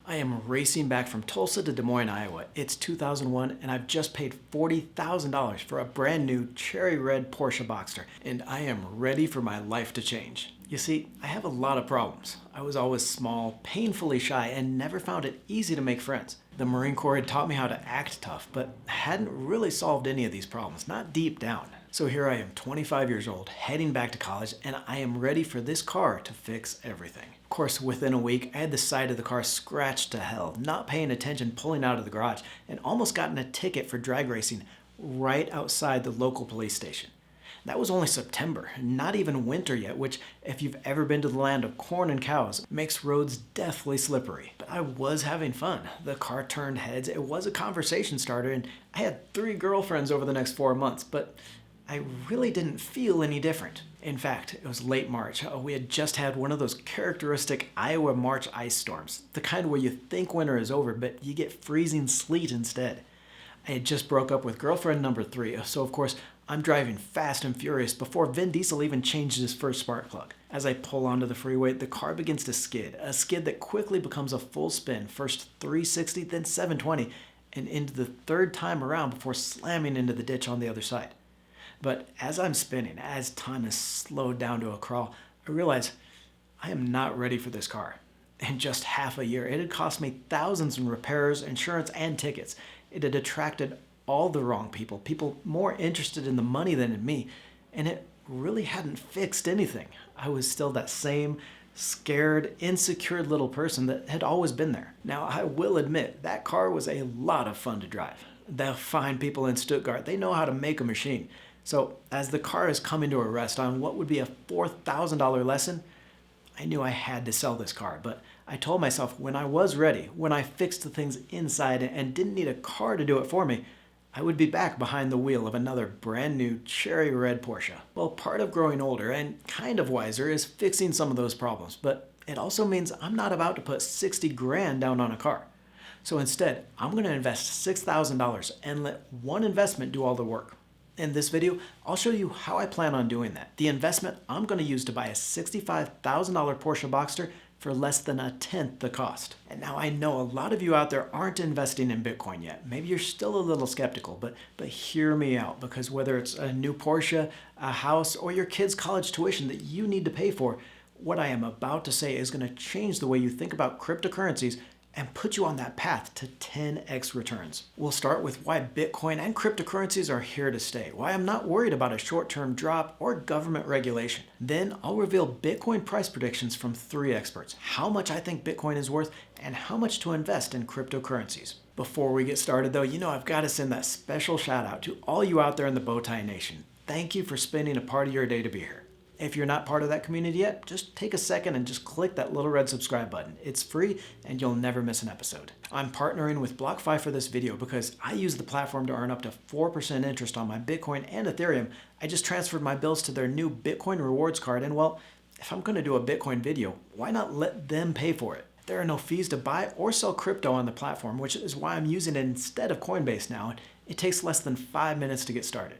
I am racing back from Tulsa to Des Moines, Iowa. It's 2001 and I've just paid $40,000 for a brand new cherry red Porsche Boxster, and I am ready for my life to change. You see, I have a lot of problems. I was always small, painfully shy, and never found it easy to make friends. The Marine Corps had taught me how to act tough, but hadn't really solved any of these problems, not deep down. So here I am, 25 years old, heading back to college, and I am ready for this car to fix everything. Of course, within a week, I had the side of the car scratched to hell, not paying attention pulling out of the garage, and almost gotten a ticket for drag racing right outside the local police station. That was only September, not even winter yet, which, if you've ever been to the land of corn and cows, makes roads deathly slippery. But I was having fun. The car turned heads, it was a conversation starter, and I had 3 girlfriends over the next 4 months, but I really didn't feel any different. In fact, it was late March. We had just had one of those characteristic Iowa March ice storms, the kind where you think winter is over, but you get freezing sleet instead. I had just broke up with girlfriend number 3, so of course, I'm driving fast and furious before Vin Diesel even changed his first spark plug. As I pull onto the freeway, the car begins to skid, a skid that quickly becomes a full spin, first 360, then 720, and into the 3rd time around before slamming into the ditch on the other side. But as I'm spinning, as time is slowed down to a crawl, I realize I am not ready for this car. In just half a year, it had cost me thousands in repairs, insurance, and tickets. It had attracted all the wrong people, people more interested in the money than in me, and it really hadn't fixed anything. I was still that same scared, insecure little person that had always been there. Now, I will admit, that car was a lot of fun to drive. The fine people in Stuttgart, they know how to make a machine. So as the car is coming to a rest on what would be a $4,000 lesson, I knew I had to sell this car, but I told myself when I was ready, when I fixed the things inside and didn't need a car to do it for me, I would be back behind the wheel of another brand new cherry red Porsche. Well, part of growing older and kind of wiser is fixing some of those problems, but it also means I'm not about to put 60 grand down on a car. So instead, I'm going to invest $6,000 and let one investment do all the work. In this video, I'll show you how I plan on doing that. The investment I'm going to use to buy a $65,000 Porsche Boxster for less than 1/10 the cost. And now I know a lot of you out there aren't investing in Bitcoin yet. Maybe you're still a little skeptical, but hear me out, because whether it's a new Porsche, a house, or your kid's college tuition that you need to pay for, what I am about to say is going to change the way you think about cryptocurrencies and put you on that path to 10x returns. We'll start with why Bitcoin and cryptocurrencies are here to stay, why I'm not worried about a short-term drop or government regulation. Then I'll reveal Bitcoin price predictions from 3 experts, how much I think Bitcoin is worth, and how much to invest in cryptocurrencies. Before we get started though, I've got to send that special shout out to all you out there in the Bowtie Nation. Thank you for spending a part of your day to be here. If you're not part of that community yet, just take a second and just click that little red subscribe button. It's free and you'll never miss an episode. I'm partnering with BlockFi for this video because I use the platform to earn up to 4% interest on my Bitcoin and Ethereum. I just transferred my bills to their new Bitcoin rewards card, and well, if I'm going to do a Bitcoin video, why not let them pay for it? There are no fees to buy or sell crypto on the platform, which is why I'm using it instead of Coinbase now. It takes less than 5 minutes to get started.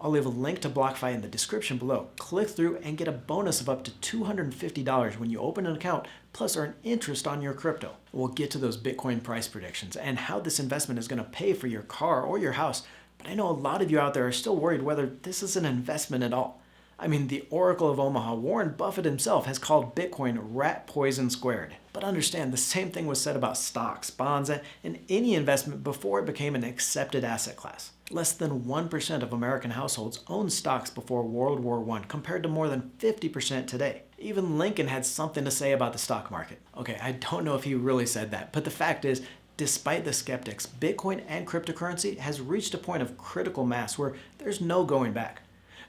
I'll leave a link to BlockFi in the description below. Click through and get a bonus of up to $250 when you open an account, plus earn interest on your crypto. We'll get to those Bitcoin price predictions and how this investment is going to pay for your car or your house, but I know a lot of you out there are still worried whether this is an investment at all. I mean, the Oracle of Omaha, Warren Buffett himself, has called Bitcoin rat poison squared. But understand, the same thing was said about stocks, bonds, and any investment before it became an accepted asset class. Less than 1% of American households owned stocks before World War I, compared to more than 50% today. Even Lincoln had something to say about the stock market. Okay, I don't know if he really said that, but the fact is, despite the skeptics, Bitcoin and cryptocurrency has reached a point of critical mass where there's no going back.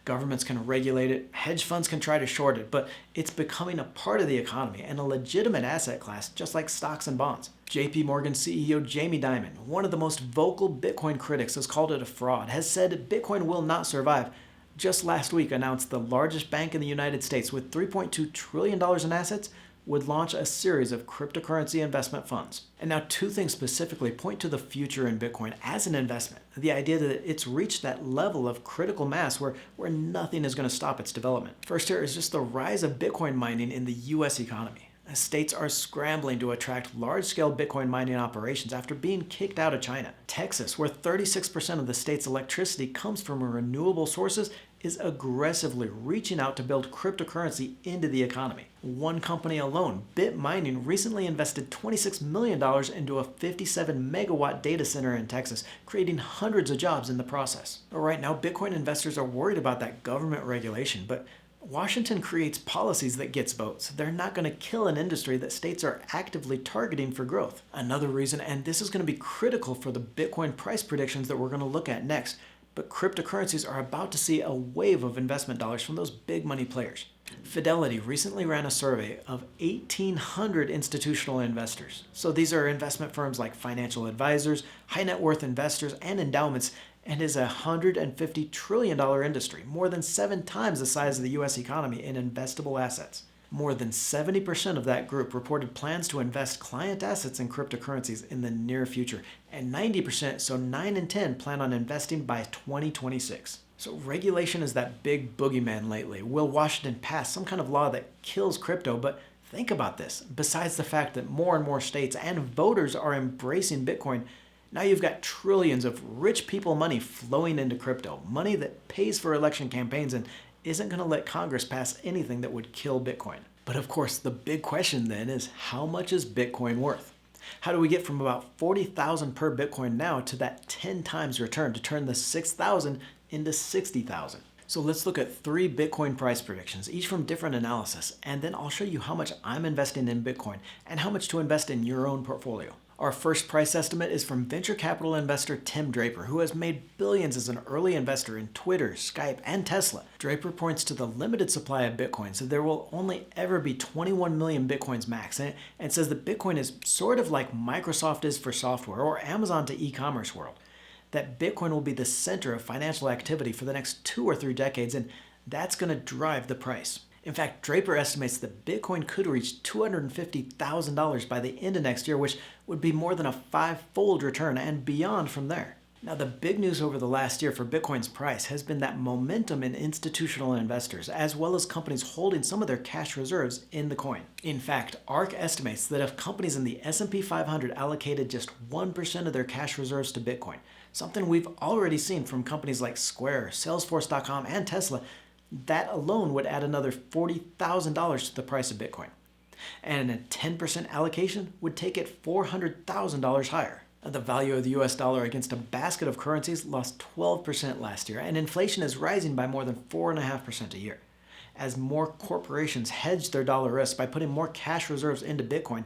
Governments can regulate it, hedge funds can try to short it, but it's becoming a part of the economy and a legitimate asset class, just like stocks and bonds. Morgan CEO Jamie Dimon, one of the most vocal Bitcoin critics, has called it a fraud, has said Bitcoin will not survive. Just last week announced the largest bank in the United States with $3.2 trillion in assets would launch a series of cryptocurrency investment funds. And now 2 things specifically point to the future in Bitcoin as an investment. The idea that it's reached that level of critical mass where nothing is going to stop its development. First here is just the rise of Bitcoin mining in the US economy. States are scrambling to attract large-scale Bitcoin mining operations after being kicked out of China. Texas, where 36% of the state's electricity comes from renewable sources, is aggressively reaching out to build cryptocurrency into the economy. One company alone, Bit Mining, recently invested $26 million into a 57 megawatt data center in Texas, creating hundreds of jobs in the process. Right now, Bitcoin investors are worried about that government regulation, but Washington creates policies that gets votes. They're not going to kill an industry that states are actively targeting for growth. Another reason, and this is going to be critical for the Bitcoin price predictions that we're going to look at next, but cryptocurrencies are about to see a wave of investment dollars from those big money players. Fidelity recently ran a survey of 1,800 institutional investors. So these are investment firms like financial advisors, high net worth investors, and endowments, and is a $150 trillion industry, more than 7 times the size of the US economy in investable assets. More than 70% of that group reported plans to invest client assets in cryptocurrencies in the near future, and 90%, so 9 in 10, plan on investing by 2026. So regulation is that big boogeyman lately. Will Washington pass some kind of law that kills crypto? But think about this. Besides the fact that more and more states and voters are embracing Bitcoin, now you've got trillions of rich people money flowing into crypto, money that pays for election campaigns and isn't going to let Congress pass anything that would kill Bitcoin. But of course, the big question then is, how much is Bitcoin worth? How do we get from about 40,000 per Bitcoin now to that 10 times return to turn the 6,000 into 60,000? So let's look at 3 Bitcoin price predictions, each from different analysis, and then I'll show you how much I'm investing in Bitcoin and how much to invest in your own portfolio. Our first price estimate is from venture capital investor Tim Draper, who has made billions as an early investor in Twitter, Skype, and Tesla. Draper points to the limited supply of Bitcoin, so there will only ever be 21 million Bitcoins max, and says that Bitcoin is sort of like Microsoft is for software or Amazon to e-commerce world. That Bitcoin will be the center of financial activity for the next 2 or 3 decades, and that's going to drive the price. In fact, Draper estimates that Bitcoin could reach $250,000 by the end of next year, which would be more than a 5-fold return and beyond from there. Now, the big news over the last year for Bitcoin's price has been that momentum in institutional investors, as well as companies holding some of their cash reserves in the coin. In fact, ARK estimates that if companies in the S&P 500 allocated just 1% of their cash reserves to Bitcoin, something we've already seen from companies like Square, Salesforce.com, and Tesla, that alone would add another $40,000 to the price of Bitcoin. And a 10% allocation would take it $400,000 higher. The value of the US dollar against a basket of currencies lost 12% last year, and inflation is rising by more than 4.5% a year. As more corporations hedge their dollar risk by putting more cash reserves into Bitcoin,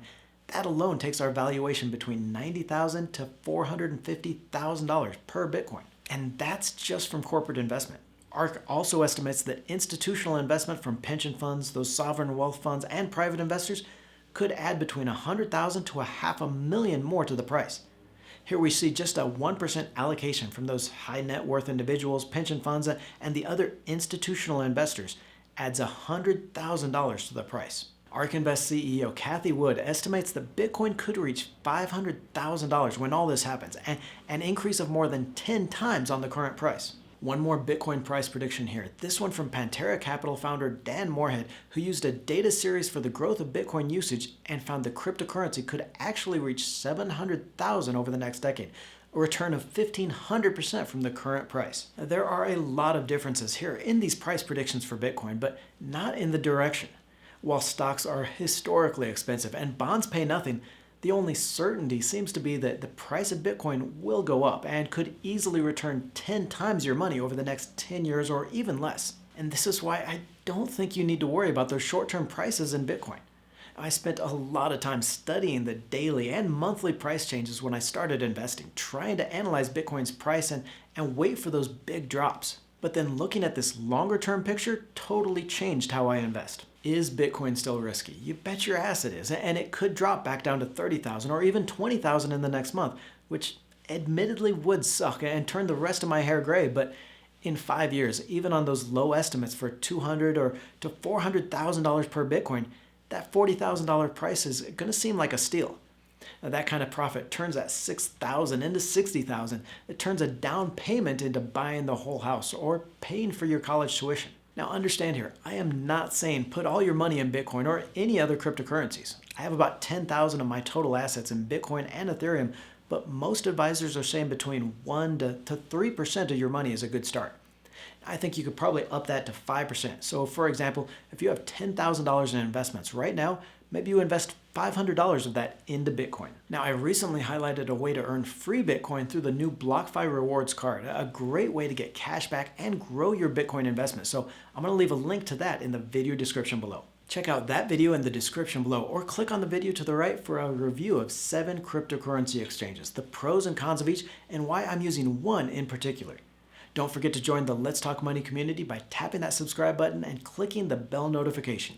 that alone takes our valuation between $90,000 to $450,000 per Bitcoin. And that's just from corporate investment. ARK also estimates that institutional investment from pension funds, those sovereign wealth funds, and private investors could add between $100,000 to $500,000 more to the price. Here we see just a 1% allocation from those high net worth individuals, pension funds, and the other institutional investors adds $100,000 to the price. ARK Invest CEO Cathie Wood estimates that Bitcoin could reach $500,000 when all this happens, an increase of more than 10 times on the current price. One more Bitcoin price prediction here, this one from Pantera Capital founder Dan Morehead, who used a data series for the growth of Bitcoin usage and found the cryptocurrency could actually reach $700,000 over the next decade, a return of 1,500% from the current price. Now, there are a lot of differences here in these price predictions for Bitcoin, but not in the direction. While stocks are historically expensive and bonds pay nothing, the only certainty seems to be that the price of Bitcoin will go up and could easily return 10 times your money over the next 10 years or even less. And this is why I don't think you need to worry about those short-term prices in Bitcoin. I spent a lot of time studying the daily and monthly price changes when I started investing, trying to analyze Bitcoin's price and wait for those big drops. But then looking at this longer-term picture totally changed how I invest. Is Bitcoin still risky? You bet your ass it is, and it could drop back down to 30,000 or even 20,000 in the next month, which admittedly would suck and turn the rest of my hair gray, but in 5 years, even on those low estimates for $200,000 or to $400,000 per Bitcoin, that $40,000 price is going to seem like a steal. Now, that kind of profit turns that $6,000 into $60,000. It turns a down payment into buying the whole house or paying for your college tuition. Now understand here, I am not saying put all your money in Bitcoin or any other cryptocurrencies. I have about 10,000 of my total assets in Bitcoin and Ethereum, but most advisors are saying between 1 to 3% of your money is a good start. I think you could probably up that to 5%. So for example, if you have $10,000 in investments right now, maybe you invest $500 of that into Bitcoin. Now, I recently highlighted a way to earn free Bitcoin through the new BlockFi Rewards card, a great way to get cash back and grow your Bitcoin investment. So I'm going to leave a link to that in the video description below. Check out that video in the description below, or click on the video to the right for a review of 7 cryptocurrency exchanges, the pros and cons of each, and why I'm using one in particular. Don't forget to join the Let's Talk Money community by tapping that subscribe button and clicking the bell notification.